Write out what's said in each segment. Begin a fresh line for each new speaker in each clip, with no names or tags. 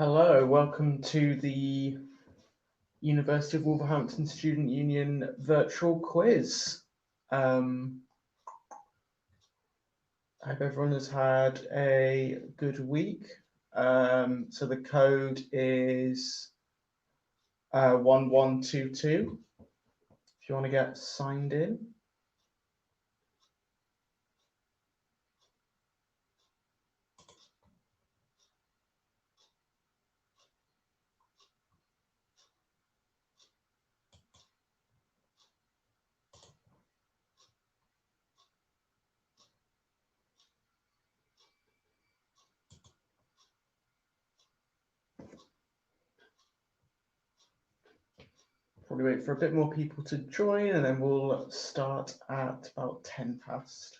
Hello, welcome to the University of Wolverhampton Student Union virtual quiz. I hope everyone has had a good week. So the code is 1122 if you want to get signed in. Probably wait for a bit more people to join and then we'll start at about 10 past.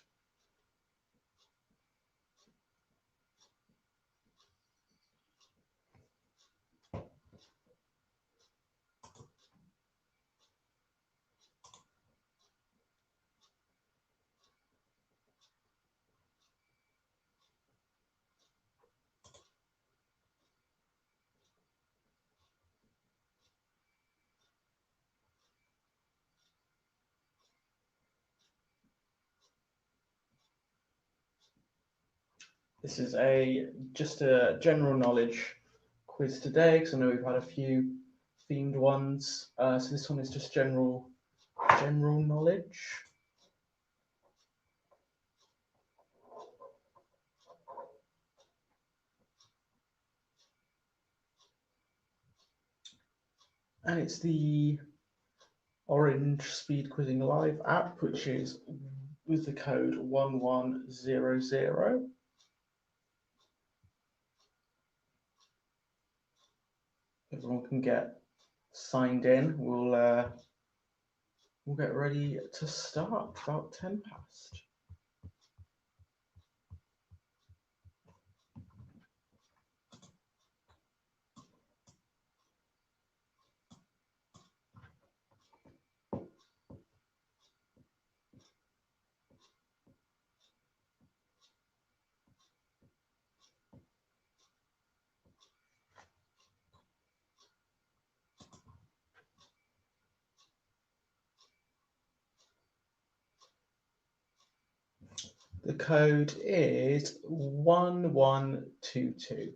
This is just a general knowledge quiz today because I know we've had a few themed ones. So this one is just general knowledge. And it's the Orange Speed Quizzing Live app, which is with the code 1100. Everyone can get signed in. We'll get ready to start about 10 past. The code is 1122.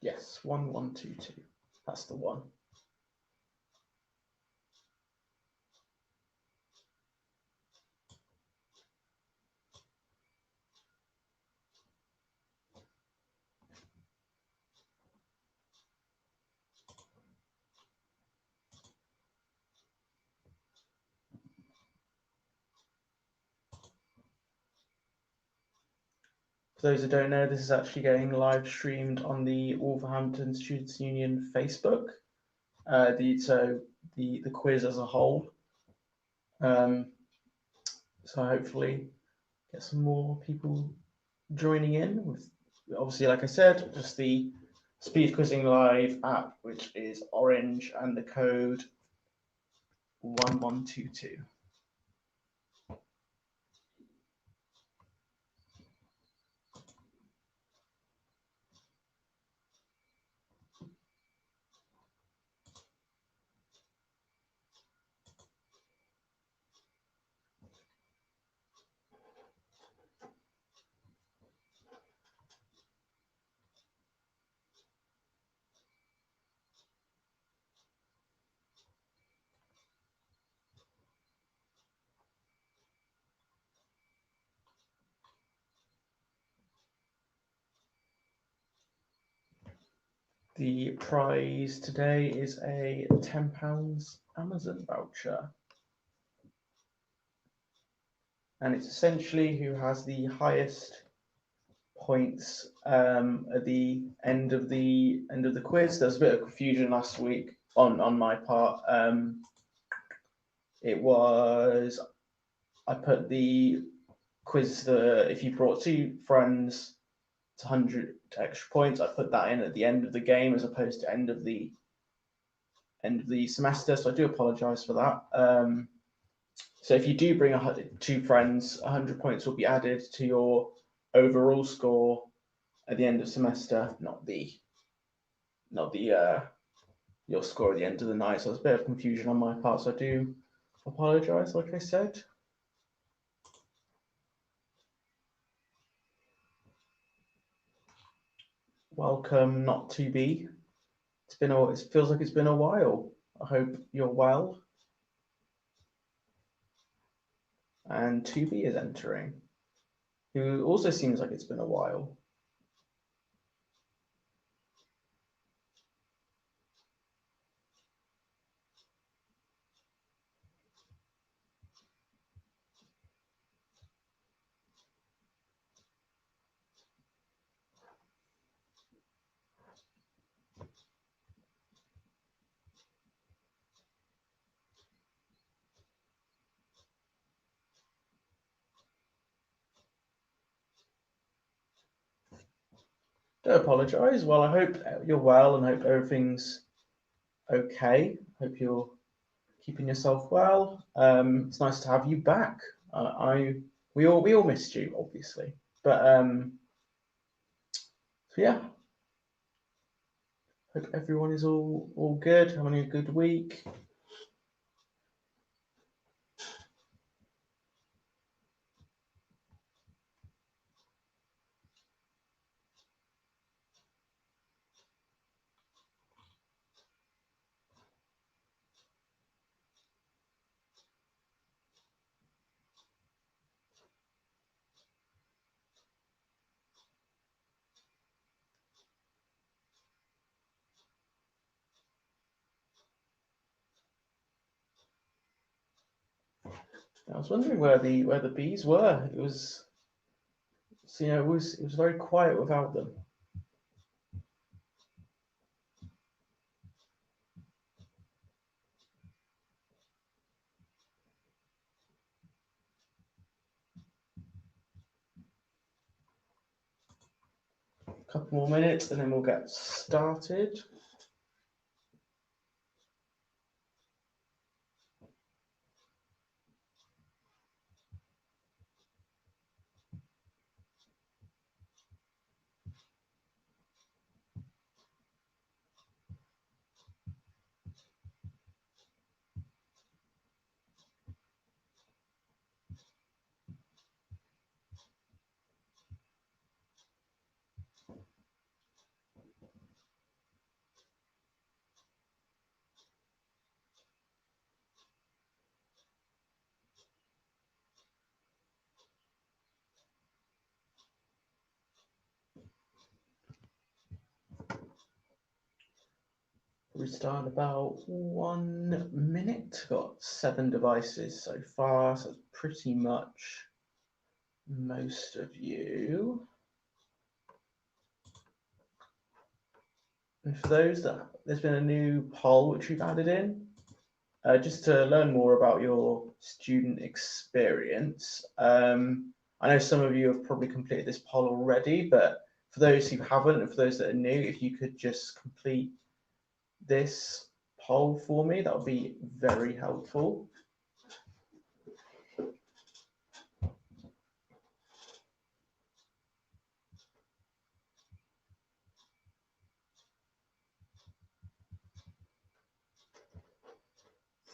Yes, 1122. That's the one. For those who don't know, this is actually getting live streamed on the Wolverhampton Students' Union Facebook. The quiz as a whole. So hopefully get some more people joining in with, obviously, like I said, just the Speed Quizzing Live app, which is orange, and the code 1122. The prize today is a £10 Amazon voucher. And it's essentially who has the highest points at the end of the quiz. There was a bit of confusion last week on my part. It was, I put the quiz, if you brought two friends, it's 100 extra points. I put that in at the end of the game as opposed to end of the semester. So I do apologise for that. So if you do bring two friends, 100 points will be added to your overall score at the end of semester, not the your score at the end of the night. So there's a bit of confusion on my part. So I do apologise, like I said. Welcome, not to be. It feels like it's been a while. I hope you're well. And 2B is entering, who also seems like it's been a while. Don't apologise. Well, I hope you're well and hope everything's okay. Hope you're keeping yourself well. It's nice to have you back. We all missed you, obviously, but so yeah. Hope everyone is all good, having a good week. I was wondering where the bees were. It was, it was very quiet without them. A couple more minutes and then we'll get started. We start about 1 minute. Got 7 devices so far, so it's pretty much most of you. And for those there's been a new poll which we've added in, just to learn more about your student experience. I know some of you have probably completed this poll already, but for those who haven't, and for those that are new, if you could just complete this poll for me, that would be very helpful.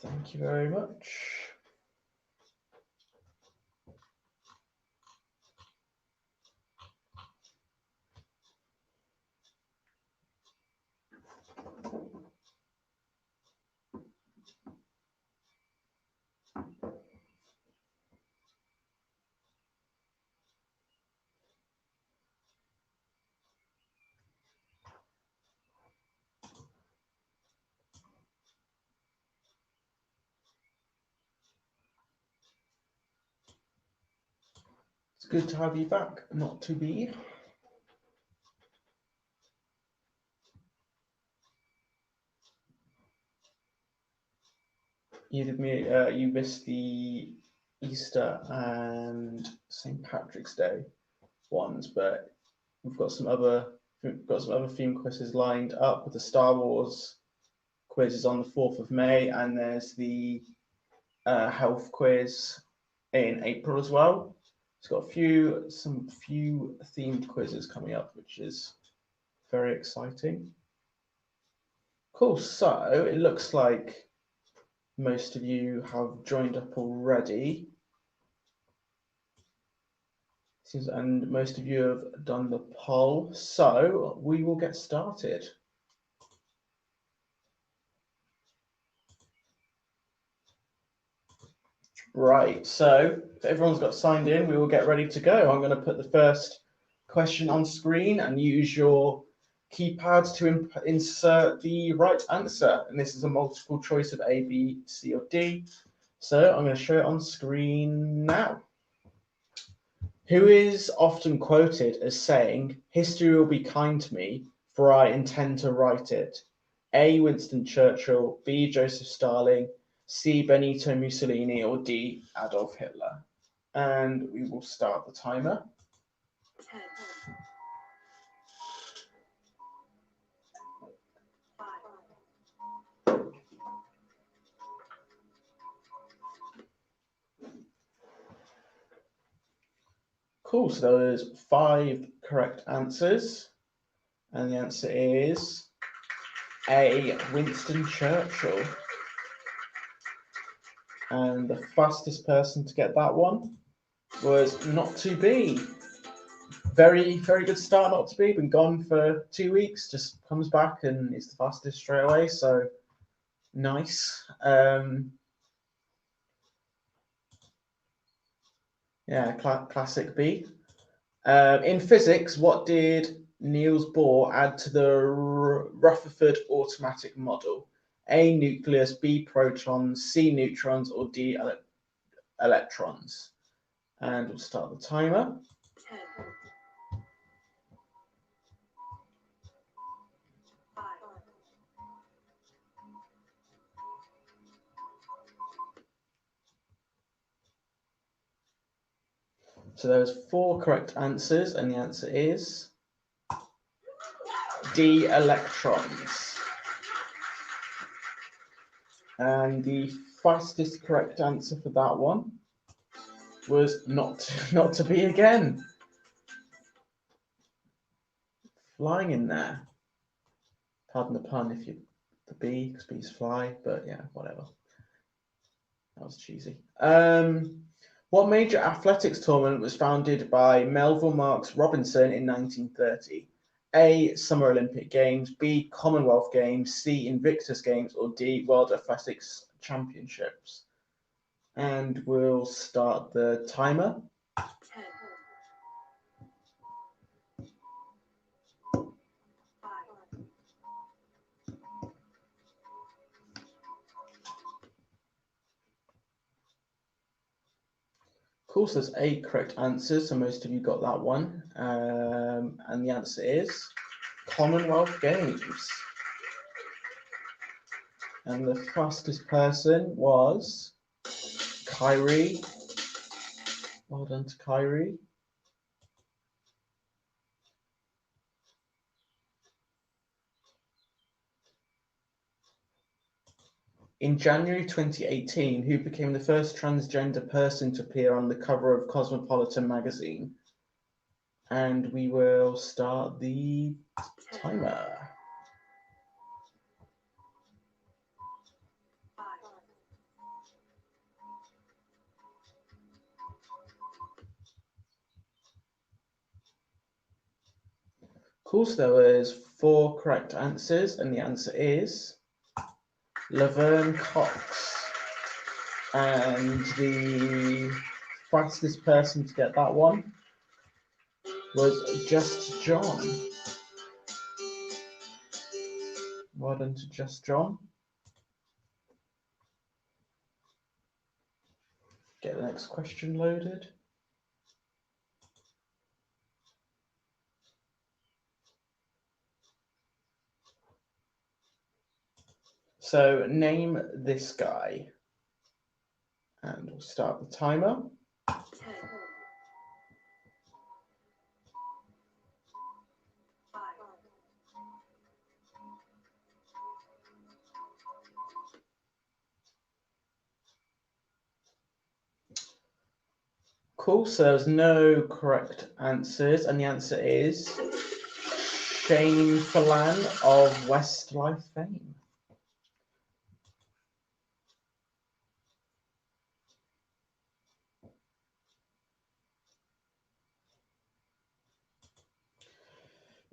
Thank you very much. It's good to have you back, not to be. You missed the Easter and St. Patrick's Day ones, but we've got some other theme quizzes lined up. With the Star Wars quiz is on the 4th of May, and there's the health quiz in April as well. It's got some few themed quizzes coming up, which is very exciting. Cool. So it looks like most of you have joined up already. And most of you have done the poll. So we will get started. Right, so if everyone's got signed in, we will get ready to go. I'm going to put the first question on screen and use your keypads to insert the right answer. And this is a multiple choice of A, B, C, or D. So I'm going to show it on screen now. Who is often quoted as saying, "History will be kind to me, for I intend to write it"? A. Winston Churchill, B. Joseph Stalin, C. Benito Mussolini, or D. Adolf Hitler? And we will start the timer.
10, 5,
Cool, so there's 5 correct answers. And the answer is A. Winston Churchill. And the fastest person to get that one was Not To Be. Very, very good start, Not To Be. Been gone for 2 weeks, just comes back and is the fastest straight away. So nice. Yeah, classic B. In physics, what did Niels Bohr add to the Rutherford automatic model? A. Nucleus, B. Protons, C. Neutrons, or D. Electrons? And we'll start the timer.
10, 5,
So there's 4 correct answers, and the answer is D. Electrons. And the fastest correct answer for that one was not to be again. Flying in there. Pardon the pun if you the bee, because bees fly, but yeah, whatever. That was cheesy. What major athletics tournament was founded by Melville Marks Robinson in 1930? A. Summer Olympic Games, B. Commonwealth Games, C. Invictus Games, or D. World Athletics Championships? And we'll start the timer.
10, 5,
Cool, so there's 8 correct answers, so most of you got that one. And the answer is Commonwealth Games. And the fastest person was Kyrie. Well done to Kyrie. In January 2018, who became the first transgender person to appear on the cover of Cosmopolitan magazine? And we will start the timer.
5,
Cool, so there was 4 correct answers, and the answer is Laverne Cox. And the fastest person to get that one was Just John. Well done to Just John. Get the next question loaded. So name this guy. And we'll start the timer.
10, 5,
Cool, so there's no correct answers, and the answer is Shane Falan of Westlife fame.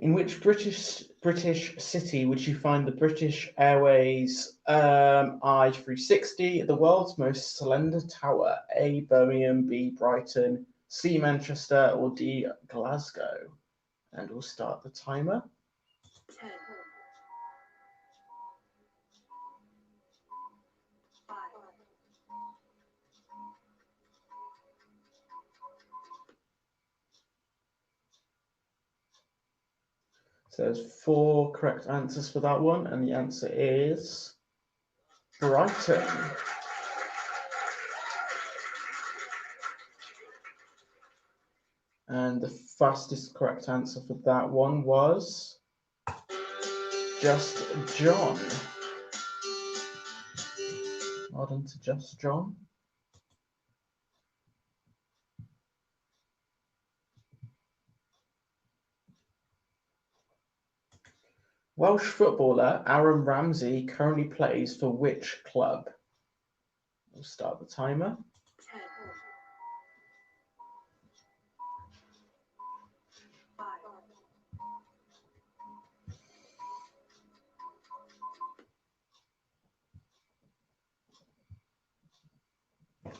In which British city would you find the British Airways I-360, the world's most slender tower? A, Birmingham, B, Brighton, C, Manchester, or D, Glasgow? And we'll start the timer.
10, 5,
So there's 4 correct answers for that one, and the answer is Brighton. And the fastest correct answer for that one was Just John. Well done to Just John. Welsh footballer Aaron Ramsey currently plays for which club? We'll start the timer.
10, 5,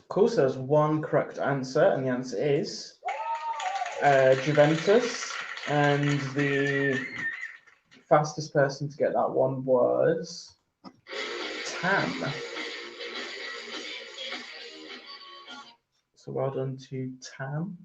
Cool, so there's 1 correct answer, and the answer is Juventus. And the fastest person to get that one was Tam. So well done to Tam.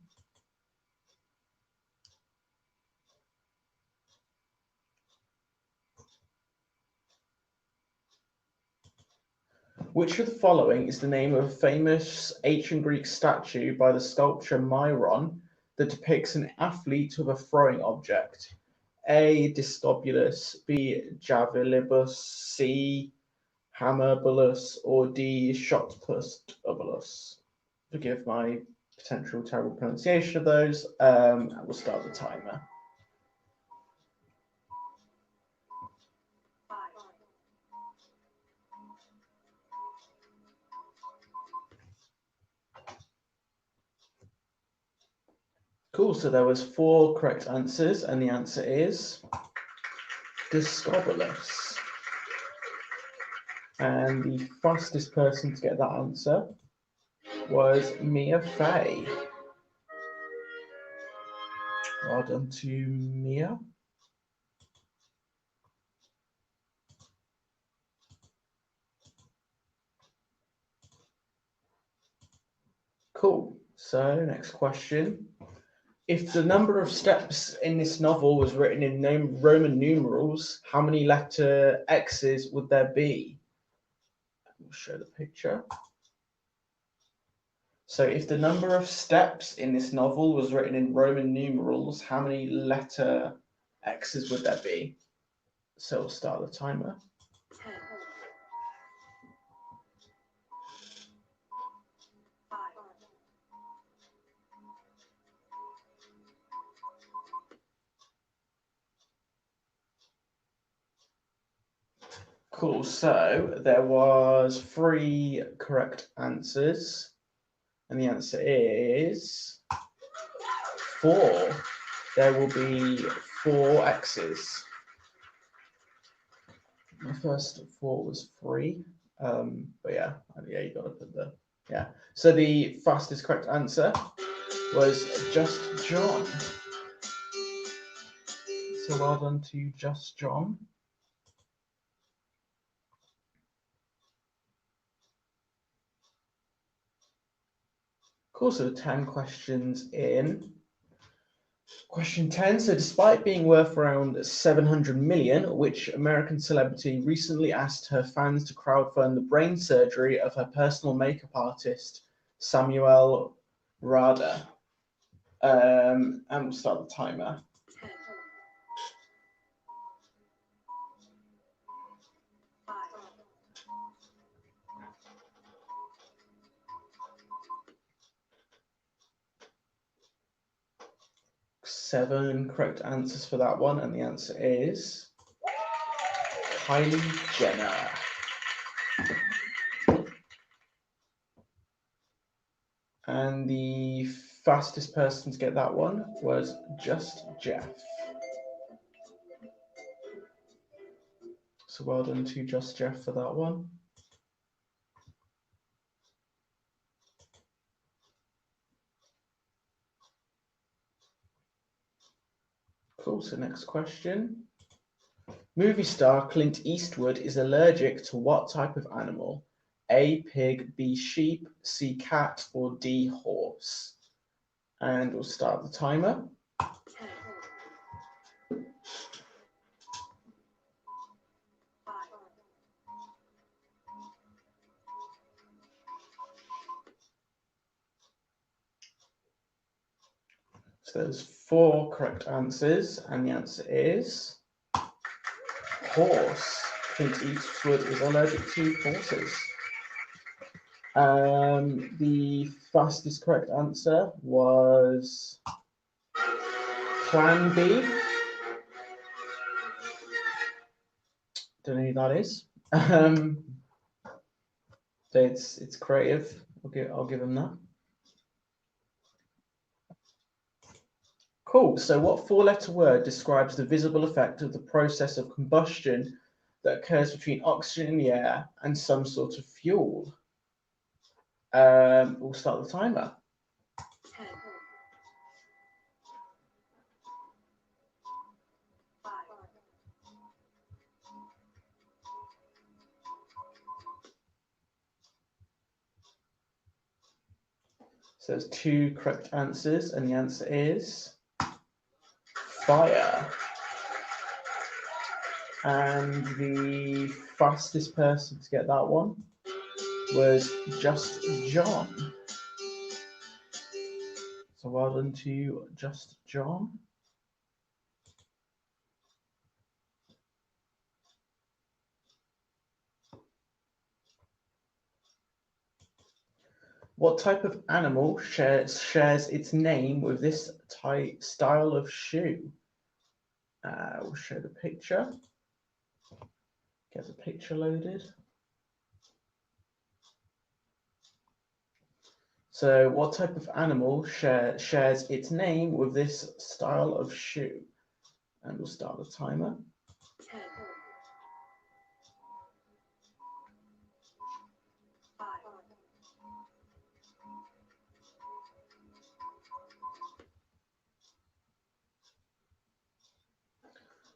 Which of the following is the name of a famous ancient Greek statue by the sculptor Myron that depicts an athlete with a throwing object? A. Discobulus, B. Javelibus, C. Hammerbulus, or D. Shotpustobulus? Forgive my potential terrible pronunciation of those. We'll start the timer.
5,
Cool, so there was 4 correct answers, and the answer is Discobulus. And the fastest person to get that answer was Mia Fay. Well done to Mia. Cool. So next question. If the number of steps in this novel was written in Roman numerals, how many letter X's would there be? We'll show the picture. So if the number of steps in this novel was written in Roman numerals, how many letter X's would there be? So we'll start the timer.
10, 5,
Cool. So there was 3 correct answers, and the answer is 4. There will be 4 X's. My first thought was 3, but yeah, you got to put the So the fastest correct answer was Just John. So well done to Just John. Cool, so 10 questions in. Question 10. So despite being worth around 700 million, which American celebrity recently asked her fans to crowdfund the brain surgery of her personal makeup artist, Samuel Rada? And we'll start the timer.
10, 5,
7 correct answers for that one, and the answer is Kylie Jenner. And the fastest person to get that one was Just Jeff. So well done to Just Jeff for that one. Cool, so next question. Movie star Clint Eastwood is allergic to what type of animal? A, pig, B, sheep, C, cat, or D, horse? And we'll start the timer.
10, 5,
So there's 4 correct answers, and the answer is horse. Clint Eastwood is allergic to horses. The fastest correct answer was Plan B. Don't know who that is. So it's creative. I'll give him that. Cool. So what 4-letter word describes the visible effect of the process of combustion that occurs between oxygen in the air and some sort of fuel? We'll start the timer.
10, 5,
So there's 2 correct answers, and the answer is fire. And the fastest person to get that one was Just John. So well done to Just John. What type of animal shares its name with this style of shoe? We'll show the picture. Get the picture loaded. So what type of animal shares its name with this style of shoe? And we'll start the timer.
10, 5,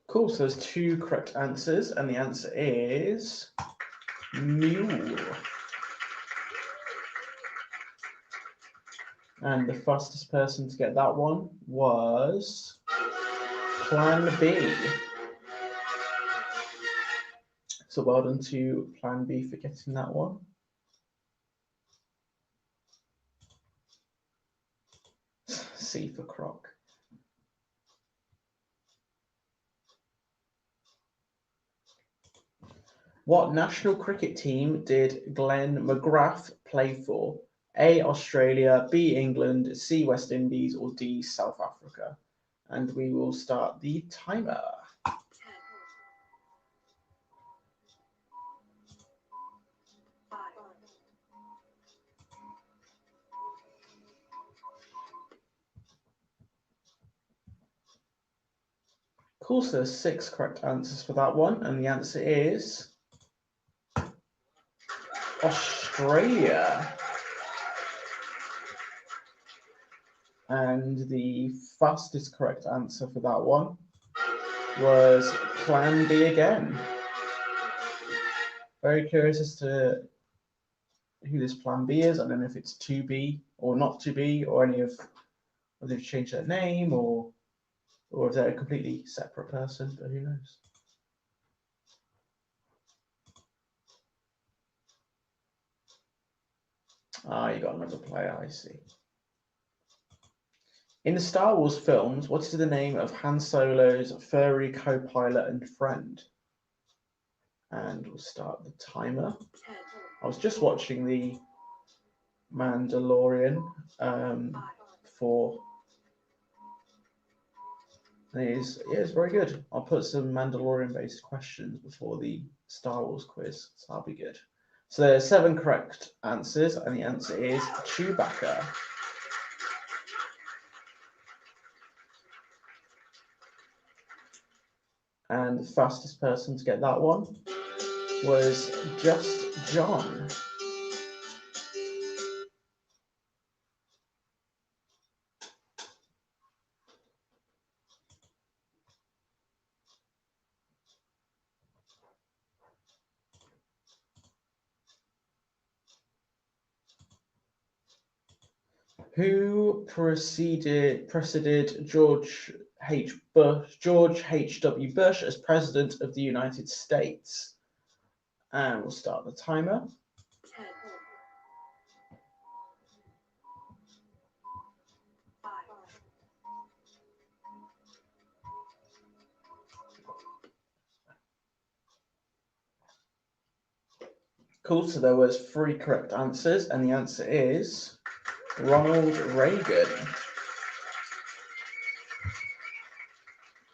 Cool, so there's 2 correct answers, and the answer is mule. And the fastest person to get that one was Plan B. So well done to Plan B for getting that one. C for croc. What national cricket team did Glenn Mcgrath play for? A, Australia, B, England, C, West Indies, or D, South Africa? And we will start the timer.
10, 5,
Cool, so there's 6 correct answers for that one, and the answer is Australia. And the fastest correct answer for that one was Plan B again. Very curious as to who this Plan B is. I don't know if it's to be or not to be, or any of, or they've changed their name, or if they're a completely separate person, but who knows? Ah, you got another player, I see. In the Star Wars films, what is the name of Han Solo's furry co-pilot and friend? And we'll start the timer.
10,
I was just watching the Mandalorian
5,
for It is very good. I'll put some Mandalorian-based questions before the Star Wars quiz, so that'll be good. So there's 7 correct answers, and the answer is Chewbacca. And the fastest person to get that one was just John. Who preceded George H.W. Bush as President of the United States? And we'll start the timer.
10, 5,
Cool, so there was 3 correct answers, and the answer is Ronald Reagan.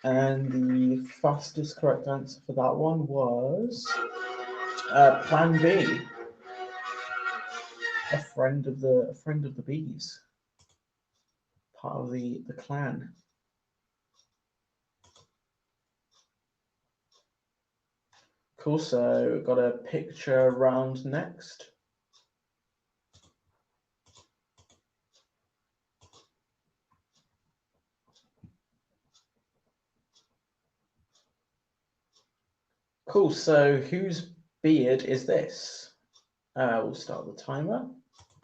And the fastest correct answer for that one was Plan B. A friend of the bees. Part of the clan. Cool, so got a picture round next. Cool, so whose beard is this? We'll start the timer.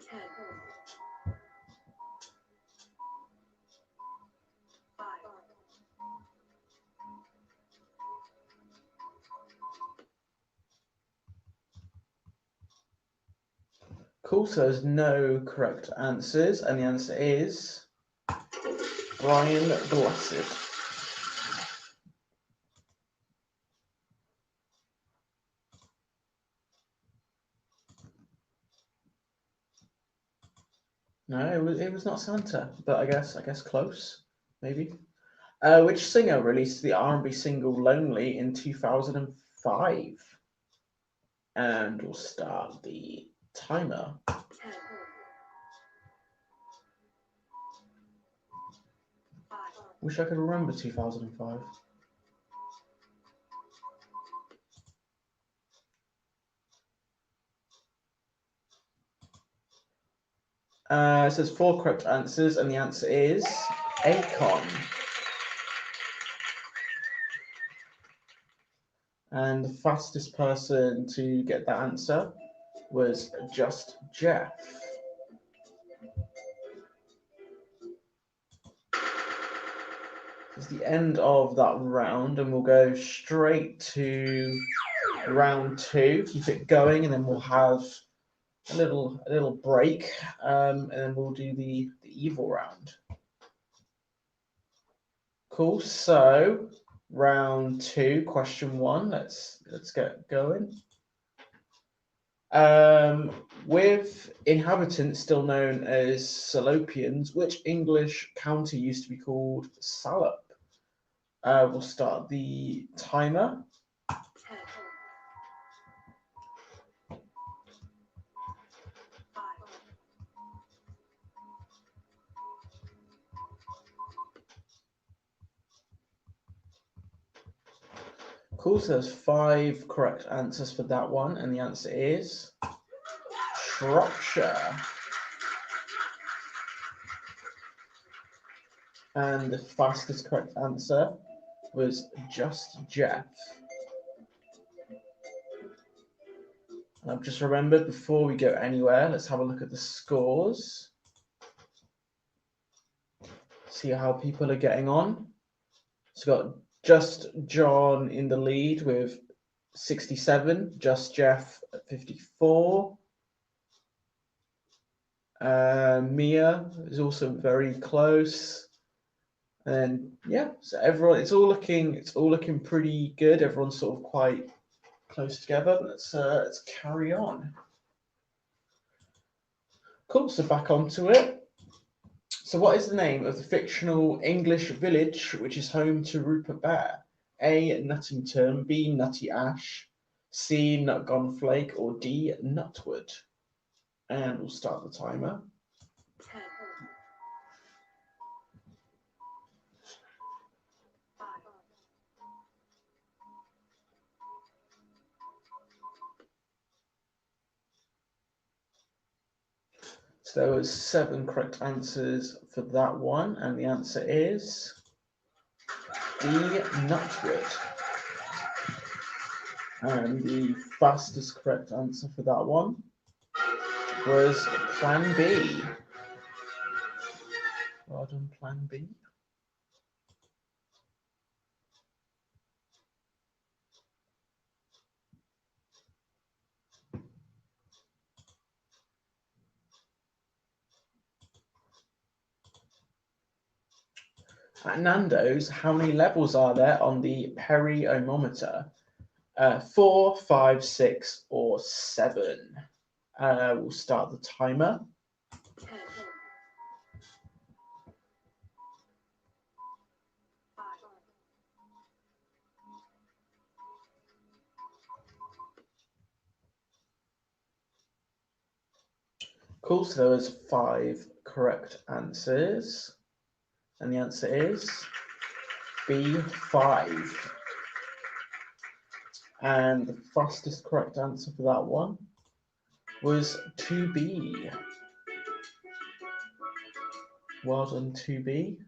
10, 5,
Cool, so there's no correct answers, and the answer is Brian Blessed. No, it was not Santa, but I guess close, maybe. Which singer released the R&B single "Lonely" in 2005? And we'll start the timer.
10,
Wish I could remember 2005. It says 4 correct answers, and the answer is Akon. And the fastest person to get that answer was just Jeff. It's the end of that round, and we'll go straight to round 2. Keep it going, and then we'll have a little break, and then we'll do the evil round. Cool. So round 2, question 1. Let's get going. With inhabitants still known as Salopians, which English county used to be called Salop? We'll start the timer.
10, 5,
Cool, so there's 5 correct answers for that one, and the answer is Shropshire. And the fastest correct answer was just Jeff. And I've just remembered, before we go anywhere, let's have a look at the scores. See how people are getting on. So we've got just John in the lead with 67, just Jeff at 54. Mia is also very close. And yeah, so everyone, it's all looking pretty good. Everyone's sort of quite close together. Let's carry on. Cool, so back onto it. So what is the name of the fictional English village which is home to Rupert Bear? A. Nuttington, B. Nutty Ash, C. Nutgonflake, or D. Nutwood? And we'll start the timer.
10, 5,
So there was 7 correct answers for that one, and the answer is D. Nutwood. And the fastest correct answer for that one was Plan B. Well done, Plan B. At Nando's, how many levels are there on the periometer? 4, 5, 6, or 7? We'll start the timer.
10, 5,
Cool, so there was 5 correct answers. And the answer is B5. And the fastest correct answer for that one was 2B. Well done, 2B.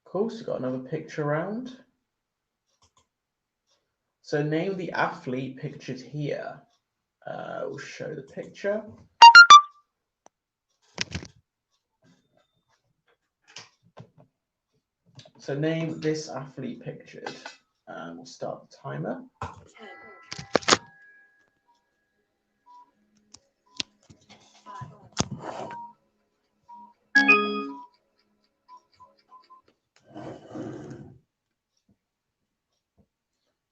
Cool, so got another picture round. So name the athlete pictured here. We'll show the picture. So name this athlete pictured. We'll start the timer.
10, 5,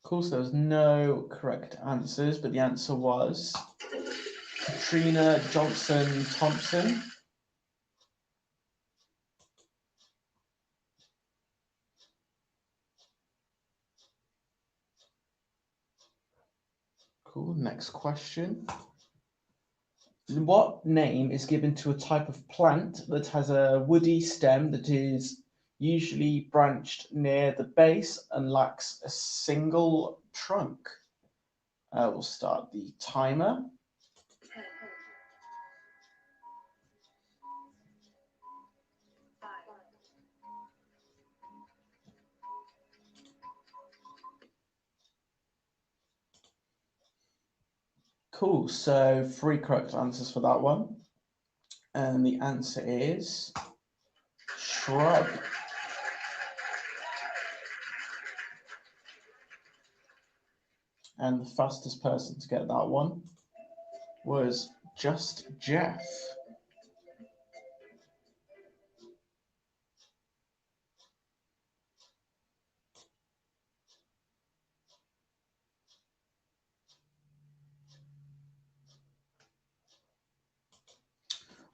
Cool, so there's no correct answers, but the answer was Katrina Johnson-Thompson. Cool, next question. What name is given to a type of plant that has a woody stem that is usually branched near the base and lacks a single trunk? We'll start the timer.
10, 5,
Cool, so 3 correct answers for that one. And the answer is shrub. And the fastest person to get that one was just Jeff.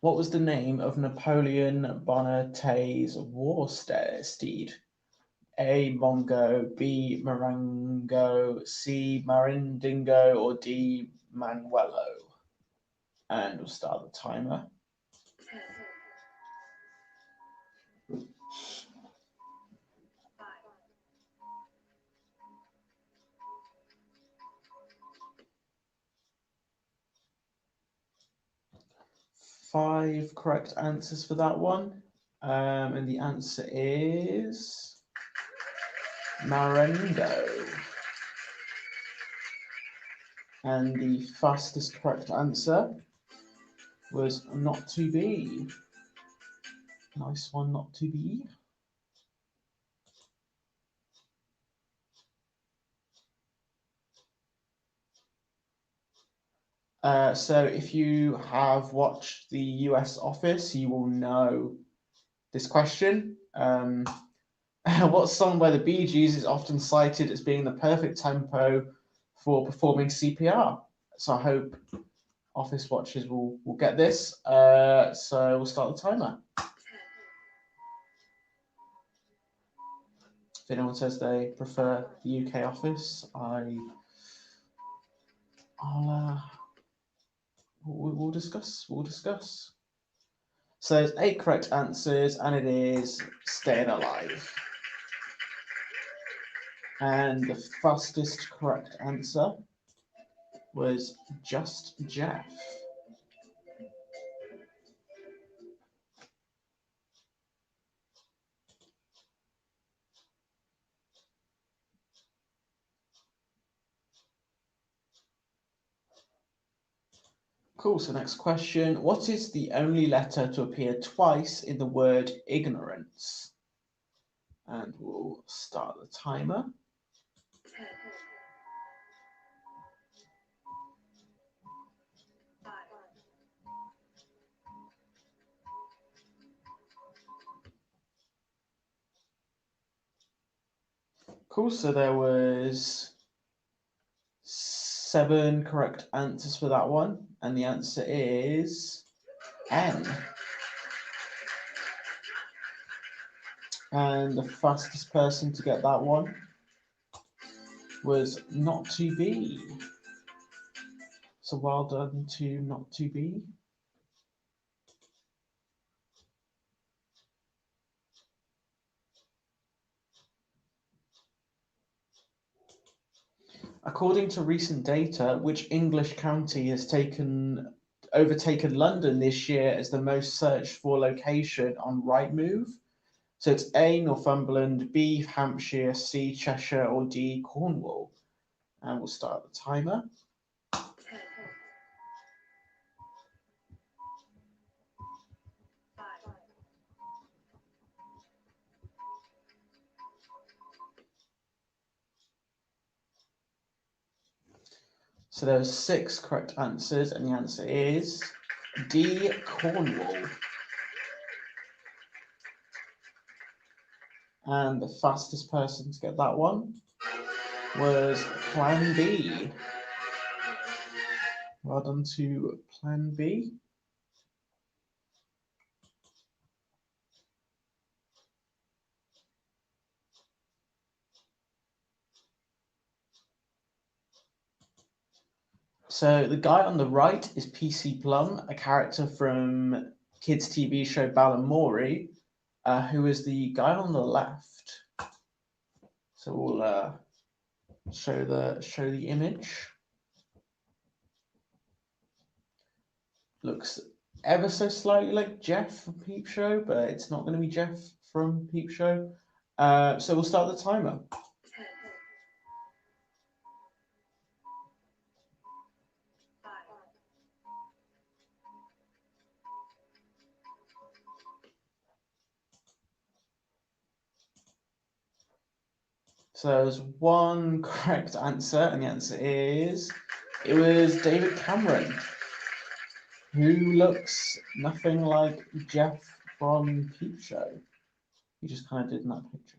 What was the name of Napoleon Bonaparte's war steed? A. Mongo, B. Marengo, C. Marindingo, or D. Manuelo? And we'll start the timer.
10, 5,
5 correct answers for that one. And the answer is Marengo. And the fastest correct answer was not to be. Nice one, not to be. So if you have watched the US Office, you will know this question. What song by the Bee Gees is often cited as being the perfect tempo for performing CPR? So I hope office watchers will get this. So we'll start the timer.
10,
If anyone says they prefer the UK office, we'll discuss. We'll discuss. So there's 8 correct answers, and it is Staying Alive. And the fastest correct answer was Just Jeff. Cool, so next question. What is the only letter to appear twice in the word ignorance? And we'll start the timer.
10, 5,
Cool, so there was 7 correct answers for that one, and the answer is N. And the fastest person to get that one was Not To Be. So well done to Not To Be. According to recent data, which English county has overtaken London this year as the most searched for location on Rightmove? So it's A, Northumberland, B, Hampshire, C, Cheshire, or D, Cornwall. And we'll start the timer.
10, 5,
So there's 6 correct answers, and the answer is D, Cornwall. And the fastest person to get that one was Plan B. Well done to Plan B. So the guy on the right is PC Plum, a character from kids' TV show Balamory, who is the guy on the left. So we'll show the image. Looks ever so slightly like Jeff from Peep Show, but it's not going to be Jeff from Peep Show. So we'll start the timer.
10, 5,
So there's 1 correct answer, and the answer is it was David Cameron, who looks nothing like Jeff from Peep Show. He just kind of did in that picture.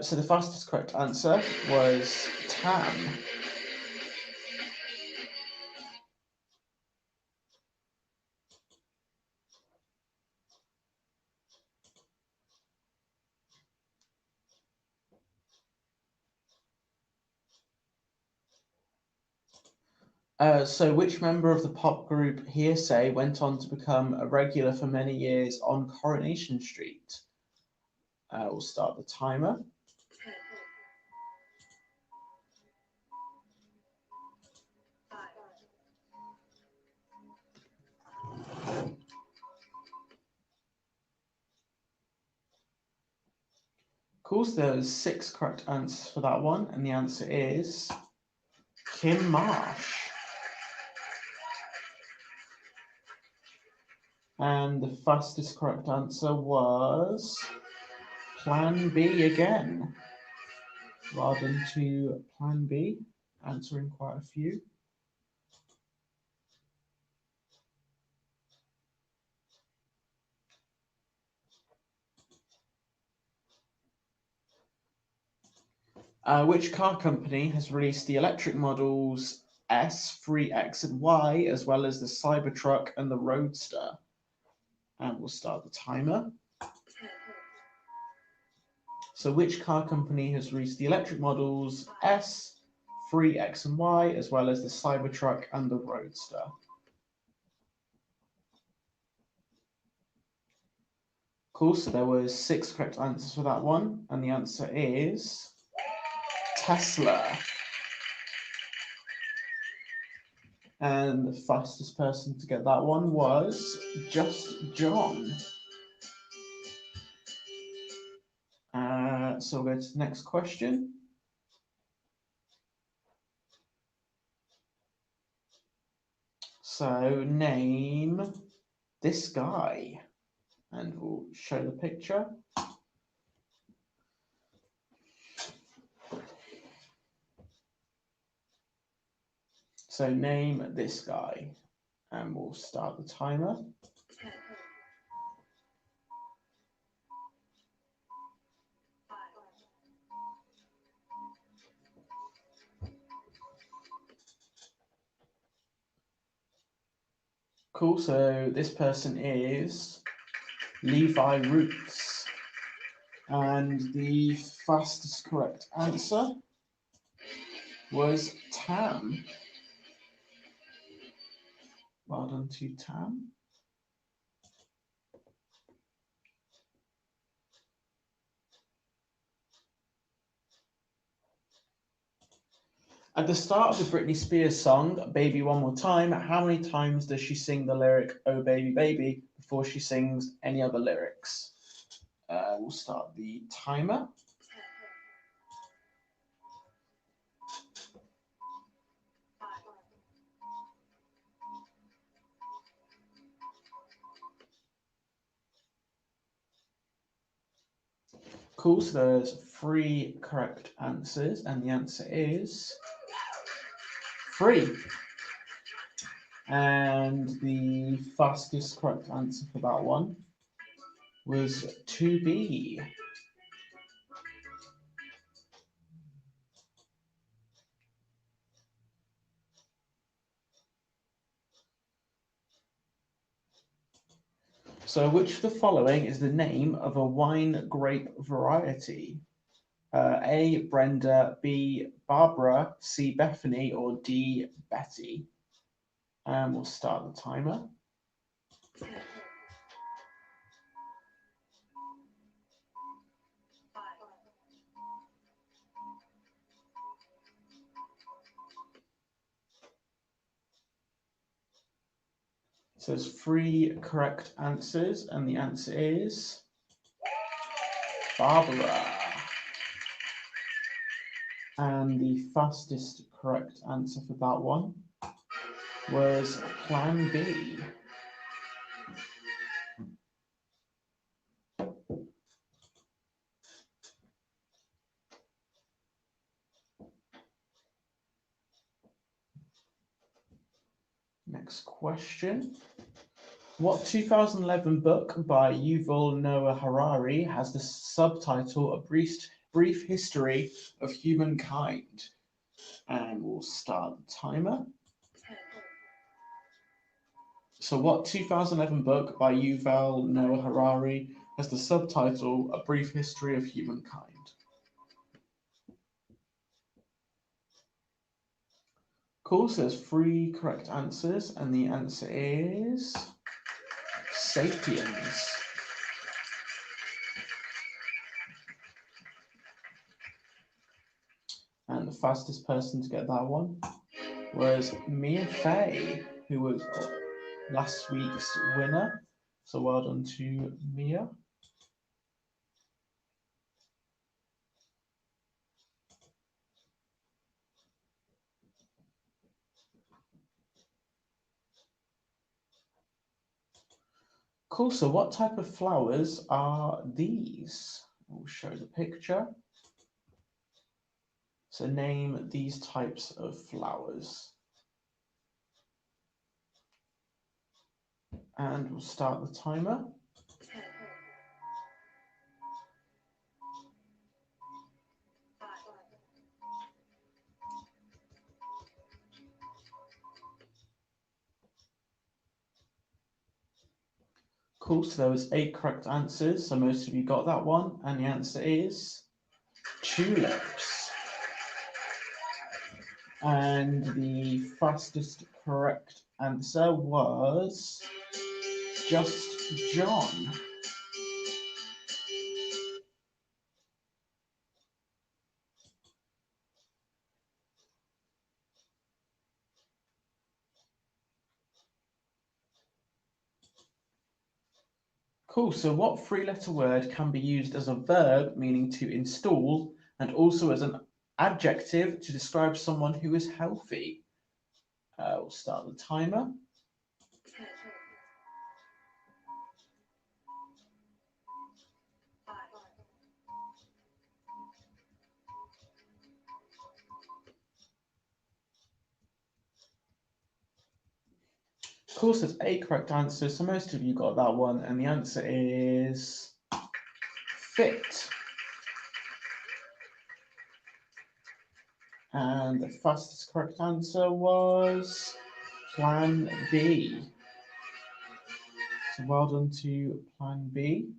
So the fastest correct answer was Tam. So which member of the pop group Hearsay went on to become a regular for many years on Coronation Street? We'll start the timer.
10, 5,
Cool, so there's 6 correct answers for that one, and the answer is Kim Marsh. And the fastest correct answer was Plan B again. Well done to Plan B, answering quite a few. Which car company has released the electric models S, 3X, and Y, as well as the Cybertruck and the Roadster? And we'll start the timer. So which car company has released the electric models S, 3X, and Y, as well as the Cybertruck and the Roadster? Cool, so there was 6 correct answers for that one, and the answer is Tesla. And the fastest person to get that one was Just John. So we'll go to the next question. So name this guy, and we'll show the picture. So name this guy, and we'll start the timer. Cool, so this person is Levi Roots. And the fastest correct answer was Tam. Well done to Tam. At the start of the Britney Spears song, Baby One More Time, how many times does she sing the lyric, Oh Baby Baby, before she sings any other lyrics? We'll start the timer. Cool, so there's 3 correct answers, and the answer is 3. And the fastest correct answer for that one was 2B. So which of the following is the name of a wine grape variety? A, Brenda, B, Barbara, C, Bethany, or D, Betty? And we'll start the timer. So there's 3 correct answers, and the answer is Barbara. And the fastest correct answer for that one was Plan B. Next question. What 2011 book by Yuval Noah Harari has the subtitle A Brief History of Humankind? And we'll start the timer. So what 2011 book by Yuval Noah Harari has the subtitle A Brief History of Humankind? Cool, so there's 3 correct answers, and the answer is Sapiens. And the fastest person to get that one was Mia Fey, who was last week's winner. So well done to Mia. Cool, so what type of flowers are these? We'll show the picture. So name these types of flowers. And we'll start the timer. Cool, so there was 8 correct answers, so most of you got that one, and the answer is tulips. And the fastest correct answer was just John. Cool, so what 3-letter word can be used as a verb meaning to install and also as an adjective to describe someone who is healthy? We'll start the timer.
10, 5,
Cool, so there's 8 correct answers, so most of you got that one, and the answer is fit. And the fastest correct answer was Plan B. So well done to Plan B.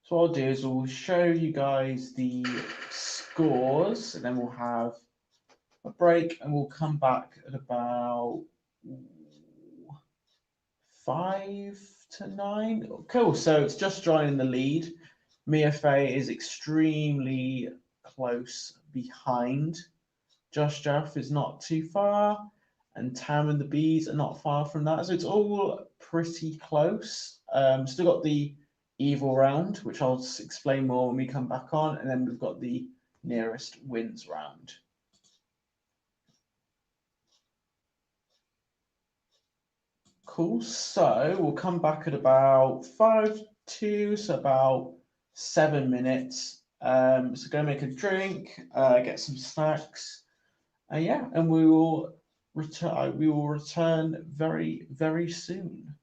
So what I'll do is we'll show you guys the scores, and then we'll have a break, and we'll come back at about 5 to 9. Cool, so it's just John in the lead. Mia Fey is extremely close behind. Josh Jeff is not too far, and Tam and the Bees are not far from that. So it's all pretty close. Still got the evil round, which I'll explain more when we come back on, and then we've got the nearest wins round. Cool. So we'll come back at about 5 to, so about 7 minutes. So go make a drink, get some snacks, yeah, and we will return. We will return very, very soon.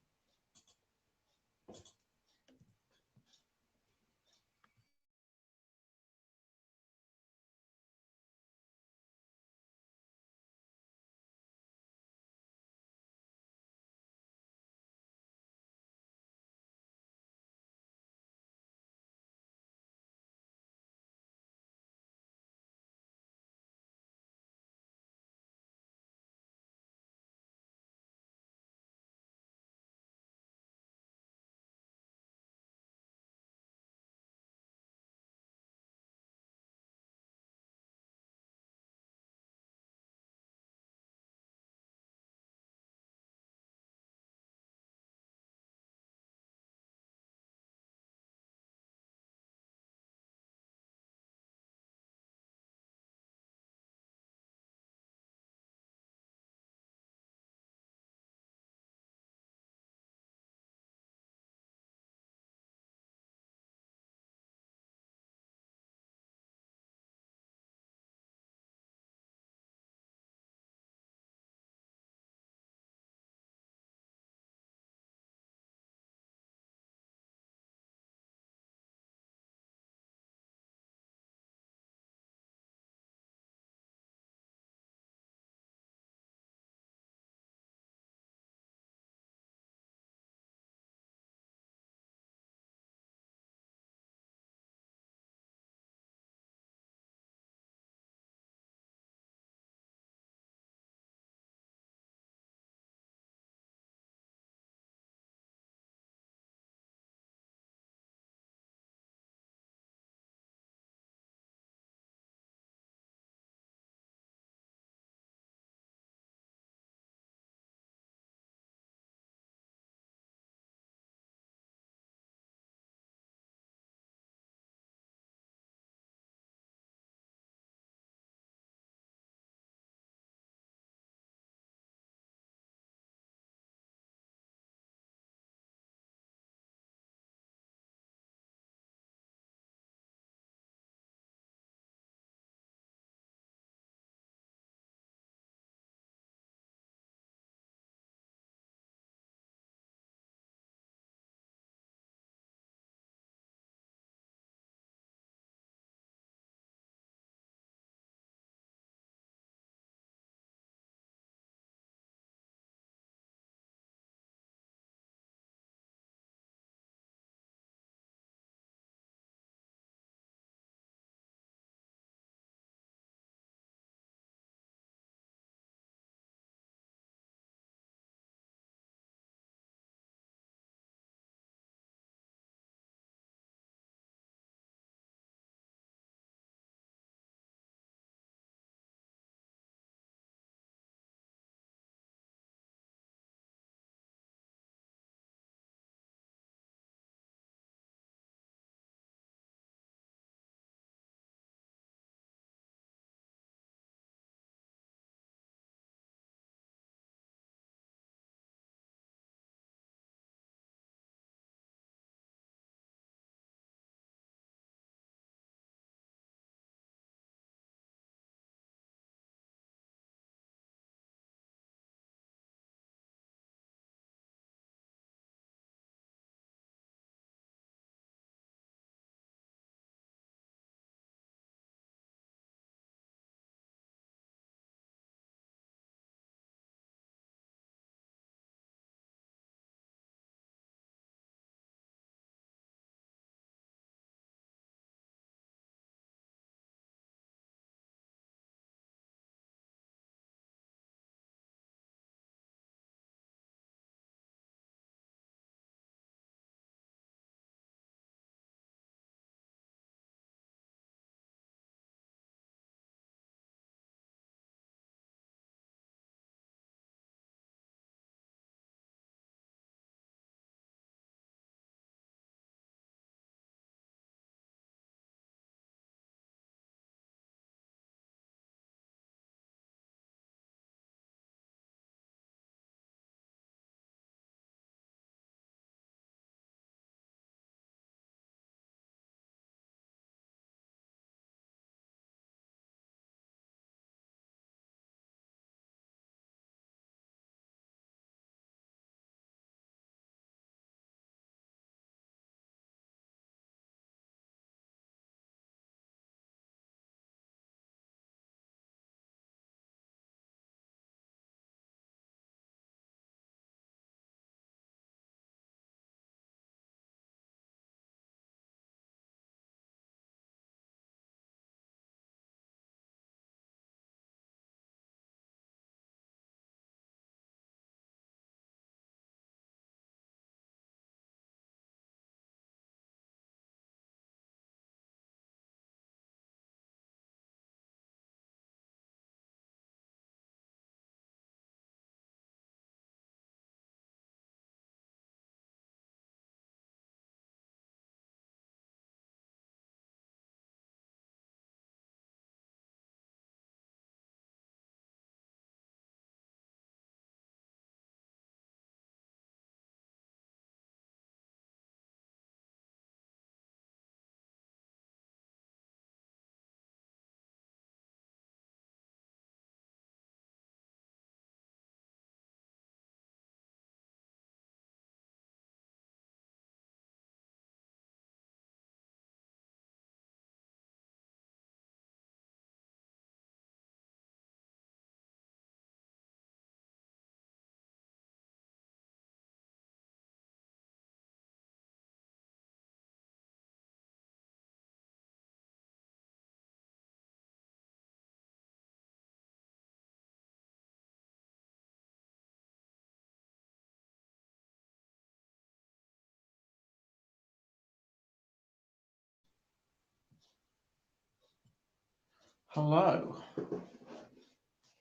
Hello.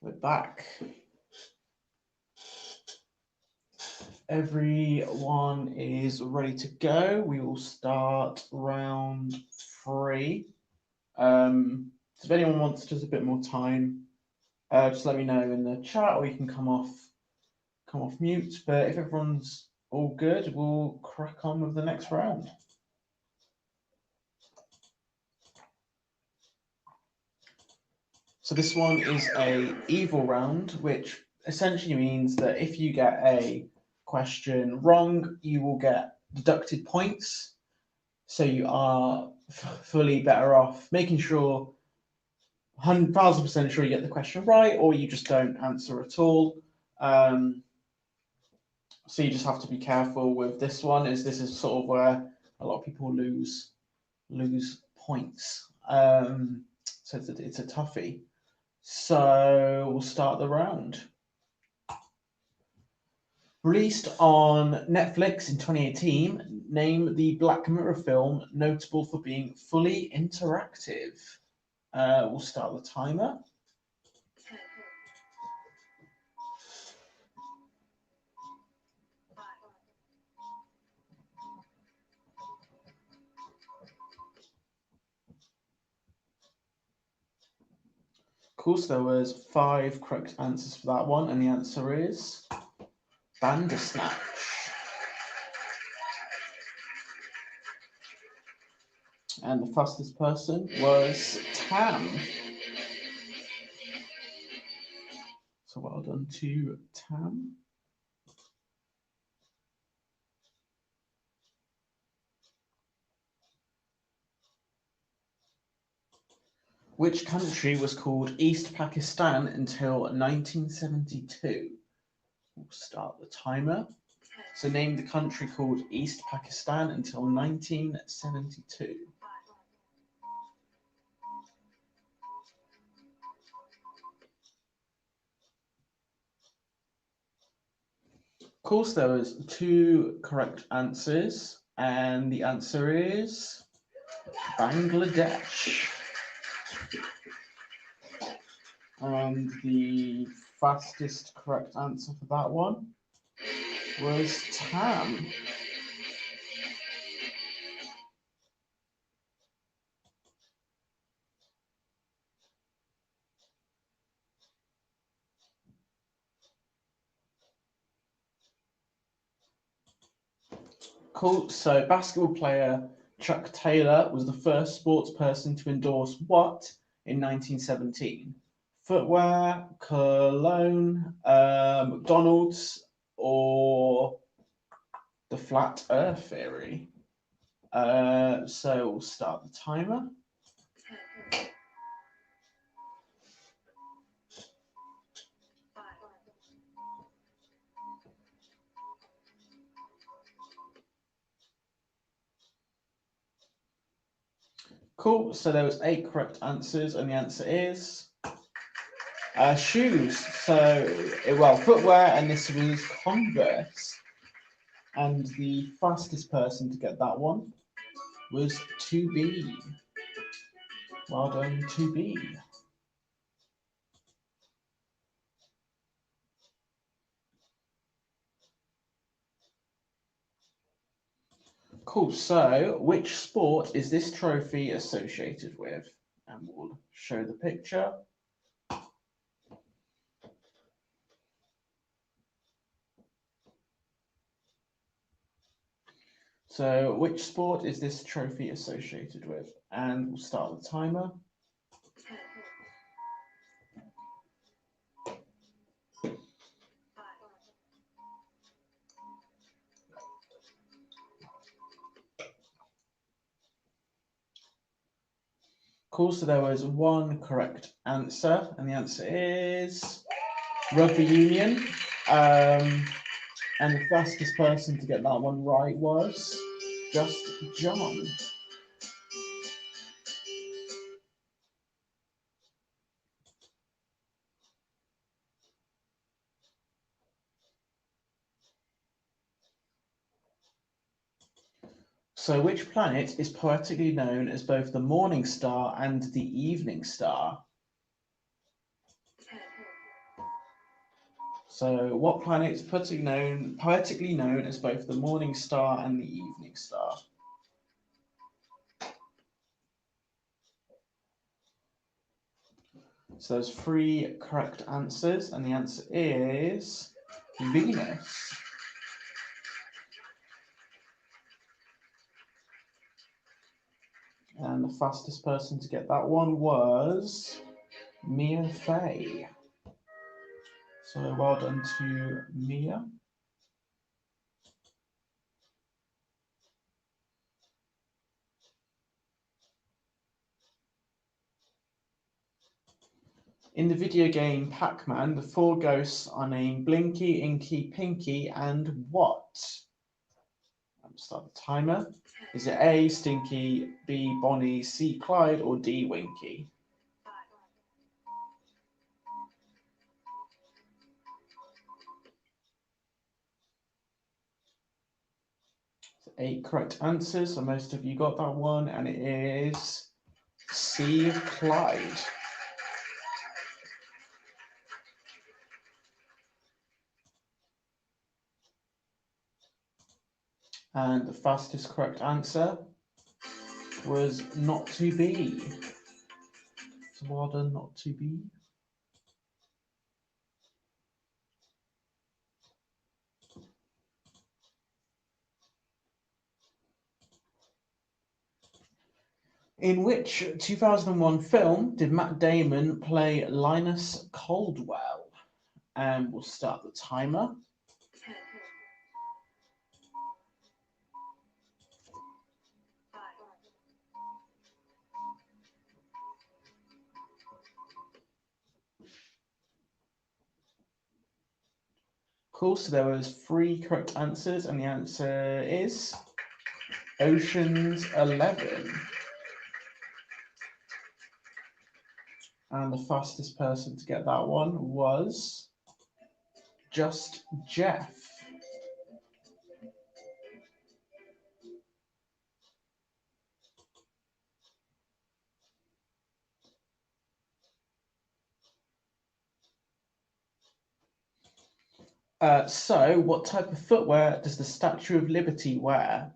We're back. Everyone is ready to go. We will start round 3. So if anyone wants just a bit more time, just let me know in the chat, or you can come off mute. But if everyone's all good, we'll crack on with the next round. So this one is a evil round, which essentially means that if you get a question wrong, you will get deducted points. So you are fully better off making sure 1,000% sure you get the question right, or you just don't answer at all. So you just have to be careful with this one, as this is sort of where a lot of people lose points. So it's a toughie. So we'll start the round. Released on Netflix in 2018, name the Black Mirror film notable for being fully interactive. We'll start the timer. Cool, so there was 5 correct answers for that one, and the answer is Bandersnatch. And the fastest person was Tam. So well done to Tam. Which country was called East Pakistan until 1972? We'll start the timer. So name the country called East Pakistan until 1972. Of course, there was 2 correct answers, and the answer is Bangladesh. And the fastest correct answer for that one was Tam. Cool. So basketball player Chuck Taylor was the first sports person to endorse what in 1917? Footwear, cologne, McDonald's, or the flat earth theory? So we'll start the timer. Cool. So there was 8 correct answers, and the answer is shoes. So well, footwear, and this was Converse. And the fastest person to get that one was 2B. Well done, 2B. Cool. So, which sport is this trophy associated with? And we'll show the picture. So, which sport is this trophy associated with? And we'll start the timer. Cool, so there was 1 correct answer, and the answer is rugby union. And the fastest person to get that one right was just John. So which planet is poetically known as both the morning star and the evening star? So, what planet is poetically known as both the morning star and the evening star? So there's 3 correct answers, and the answer is Venus. And the fastest person to get that one was Mia Fey. So well done to Mia. In the video game Pac-Man, the 4 ghosts are named Blinky, Inky, Pinky, and what? I'll start the timer. Is it A, Stinky, B, Bonnie, C, Clyde, or D, Winky? 8 correct answers, so most of you got that one, and it is C, Clyde. And the fastest correct answer was not to be. So well done, not to be. In which 2001 film did Matt Damon play Linus Caldwell? And we'll start the timer.
10, 5,
Cool, so there was 3 correct answers, and the answer is Ocean's 11. And the fastest person to get that one was just Jeff. So, what type of footwear does the Statue of Liberty wear?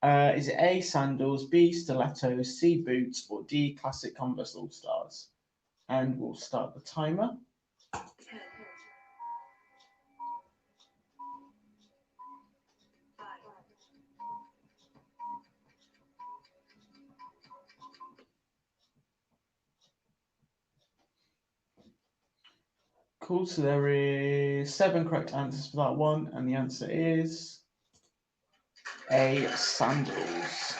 Is it A, sandals, B, stilettos, C, boots, or D, classic Converse All-Stars? And we'll start the timer.
10, 5,
Cool, so there is 7 correct answers for that one, and the answer is A, sandals.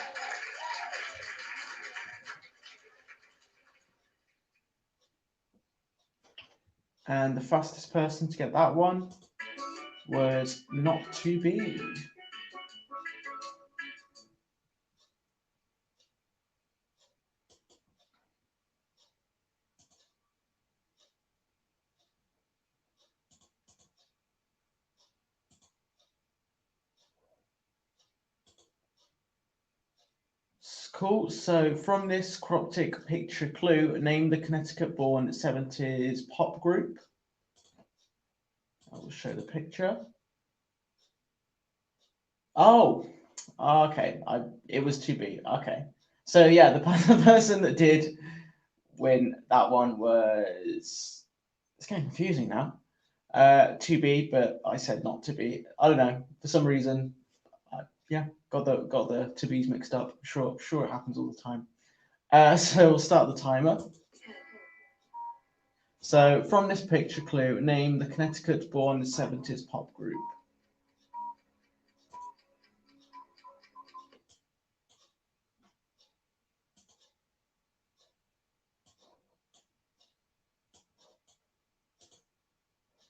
And the fastest person to get that one was not to be. Cool. So from this cryptic picture clue, name the Connecticut-born 70s pop group. I will show the picture. Oh, okay. It was to be. Okay. So yeah, the person that did win that one was. It's getting confusing now. To be, but I said not to be. I don't know. For some reason, yeah, got the to be's mixed up. Sure, it happens all the time. So we'll start the timer.
10,
So from this picture clue, name the Connecticut-born 70s pop group.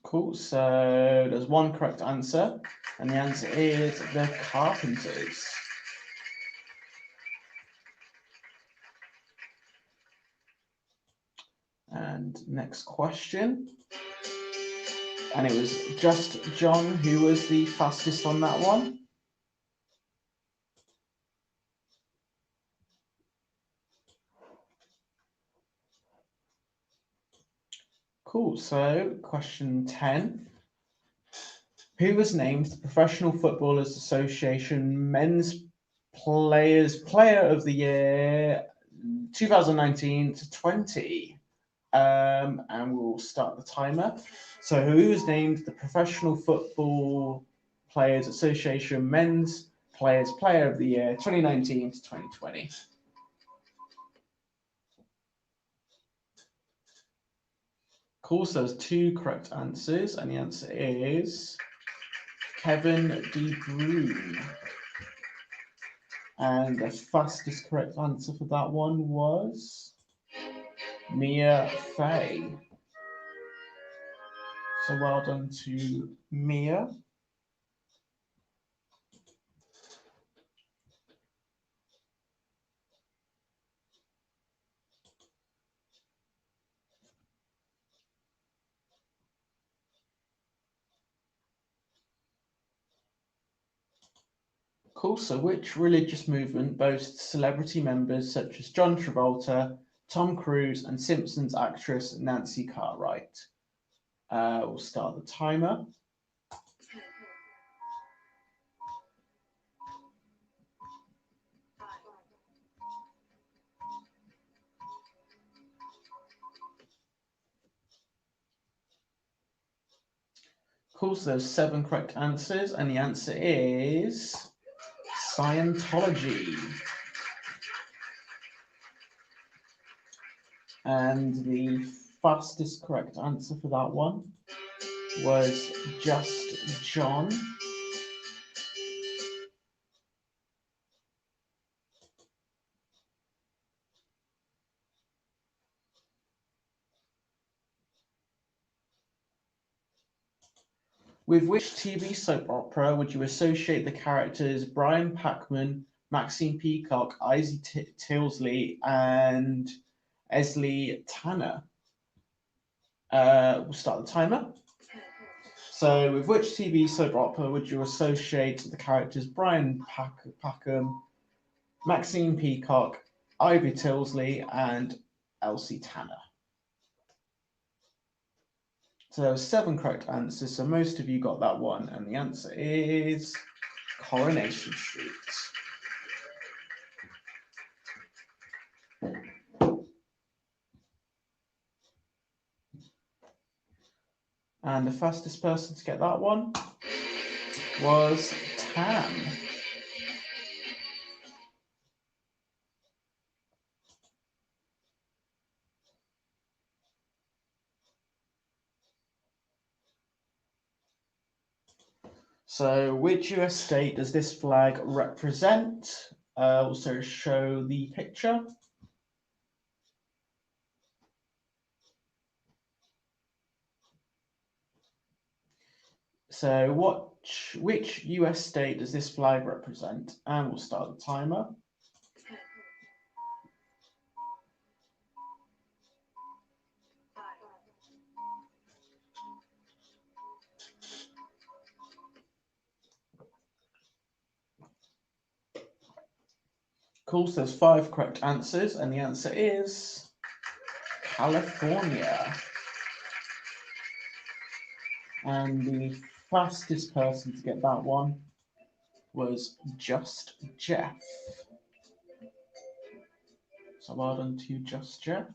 Cool. So there's 1 correct answer, and the answer is the Carpenters. And next question. And it was just John who was the fastest on that one. Cool. So question 10. Who was named the Professional Footballers Association Men's Player of the Year 2019 to 20? And we'll start the timer. So who was named the Professional Football Players Association Men's Player of the Year 2019 to 2020? Cool, so there's two correct answers, and the answer is Kevin De Bruyne. And the fastest correct answer for that one was Mia Fey. So well done to Mia. Cool. So which religious movement boasts celebrity members such as John Travolta, Tom Cruise, and Simpsons actress Nancy Cartwright? We'll start the timer. Cool, so there's 7 correct answers, and the answer is Scientology. And the fastest correct answer for that one was Just John. With which TV soap opera would you associate the characters Brian Packman, Maxine Peacock, Izzy Tilsley, and Esley Tanner? We'll start the timer. So, with which TV soap opera would you associate the characters Brian Packham, Maxine Peacock, Ivy Tilsley, and Elsie Tanner? So there were 7 correct answers, so most of you got that one, and the answer is Coronation Street. And the fastest person to get that one was Tam. So which US state does this flag represent? Also show the picture. So which US state does this flag represent? And we'll start the timer. Cool, so there's 5 correct answers, and the answer is California. And the fastest person to get that one was Just Jeff. So well done to Just Jeff.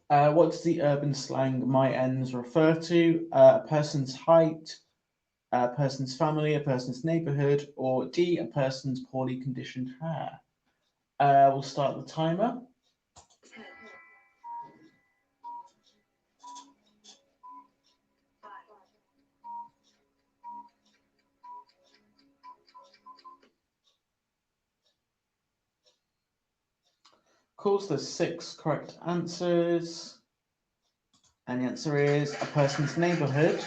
What does the urban slang "my ends" refer to? A person's height, a person's family, a person's neighborhood, or D, a person's poorly conditioned hair? We'll start the timer. Cool, so there's 6 correct answers. And the answer is a person's neighborhood.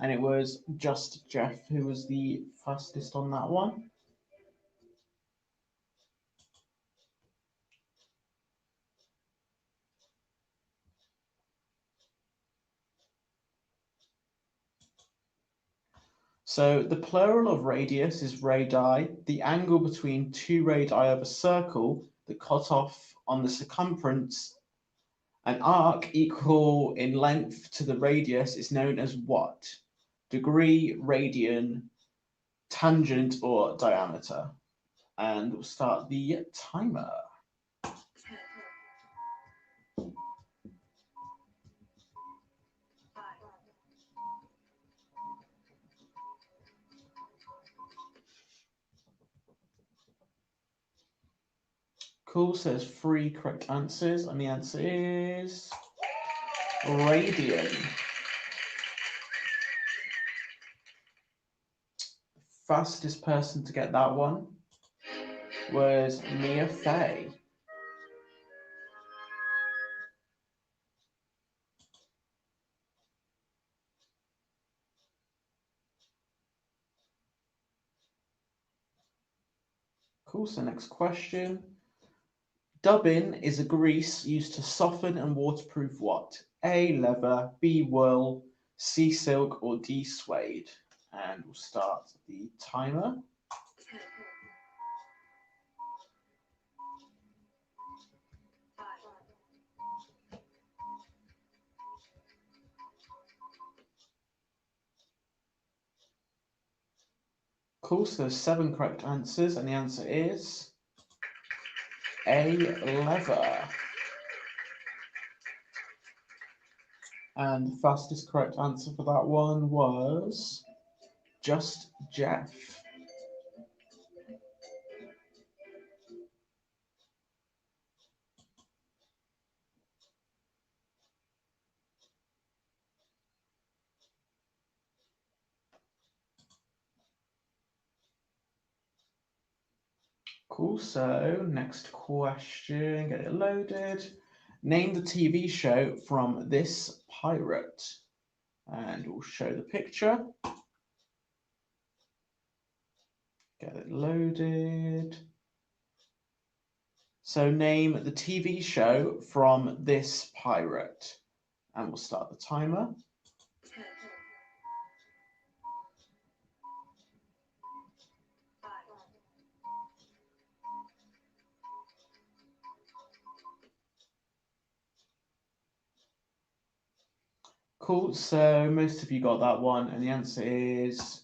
And it was Just Jeff who was the fastest on that one. So the plural of radius is radii, the angle between two radii of a circle, the cutoff on the circumference. An arc equal in length to the radius is known as what? Degree, radian, tangent, or diameter? And we'll start the timer.
10, 5,
Cool, so there's 3 correct answers, and the answer is radian. Fastest person to get that one was Mia Fey. Cool, so next question. Dubbin is a grease used to soften and waterproof what? A, leather, B, wool, C, silk, or D, suede? And we'll start the timer.
10, 5,
Cool, so there's 7 correct answers, and the answer is A, leather. And the fastest correct answer for that one was just Jeff. Cool, so next question, get it loaded. Name the TV show from this pirate. And we'll show the picture. Get it loaded. So name the TV show from this pirate. And we'll start the timer.
10, 5,
Cool, so most of you got that one, and the answer is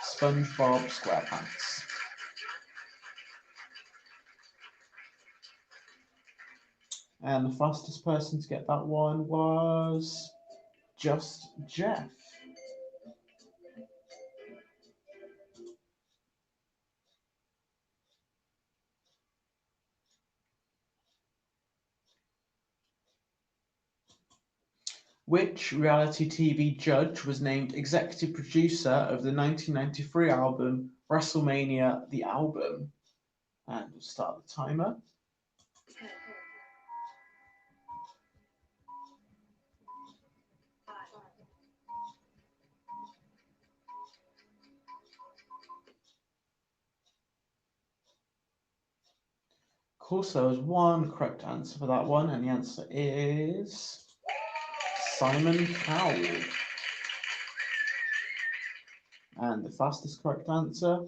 SpongeBob SquarePants. And the fastest person to get that one was just Jeff. Which reality TV judge was named executive producer of the 1993 album WrestleMania the Album? And we'll start the timer.
10, 5,
Cool, so there's 1 correct answer for that one, and the answer is Simon Cowell. And the fastest correct answer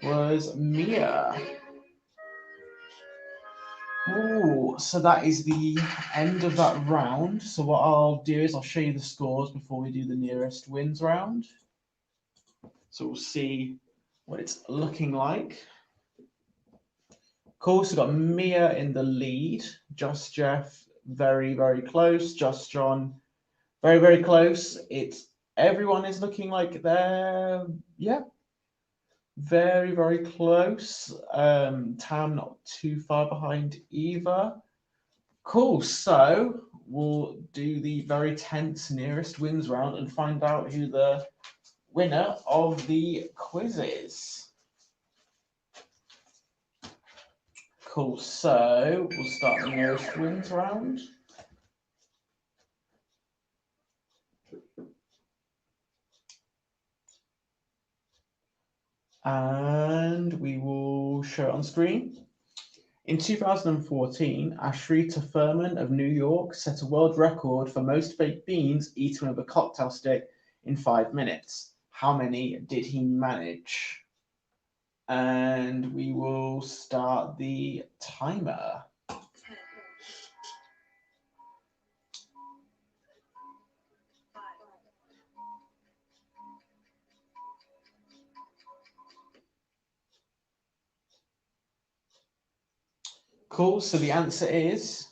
was Mia. Ooh, so that is the end of that round. So what I'll do is I'll show you the scores before we do the nearest wins round. So we'll see what it's looking like. Cool, so we've got Mia in the lead. Just Jeff, very, very close. Just John, very, very close. Everyone is looking like they're, yeah, very, very close. Tam not too far behind either. Cool, so we'll do the very tense nearest wins round and find out who the winner of the quiz is. Cool, so we'll start the nearest wins round. And we will show it on screen. In 2014, Ashrita Furman of New York set a world record for most baked beans eaten with a cocktail stick in 5 minutes. how many did he manage? And we will start the timer.
10, 5,
Cool, so the answer is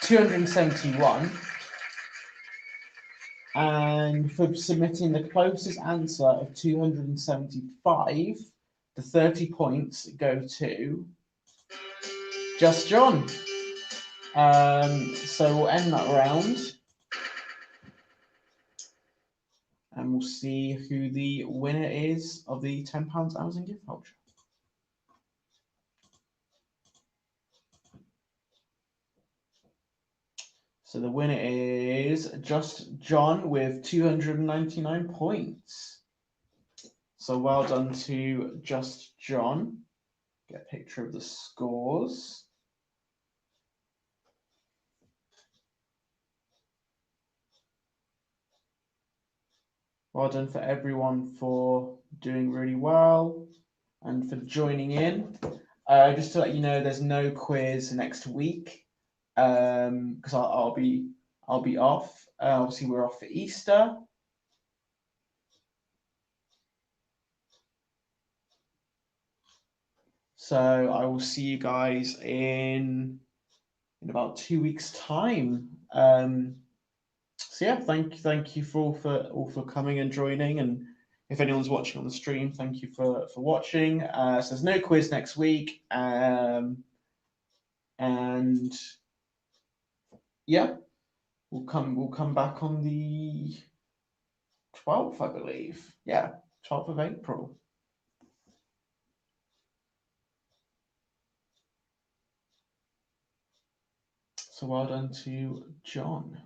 271. And for submitting the closest answer of 275, the 30 points go to Just John. So we'll end that round. And we'll see who the winner is of the £10 Amazon gift voucher. So the winner is Just John with 299 points. So well done to Just John. Get a picture of the scores. Well done for everyone for doing really well and for joining in. Just to let you know, there's no quiz next week because I'll be off. Obviously, we're off for Easter. So I will see you guys in about 2 weeks' time. So yeah, thank you for all for coming and joining, and if anyone's watching on the stream, thank you for watching. So there's no quiz next week, and yeah, we'll come back on the 12th, I believe. Yeah, 12th of April. So well done to John.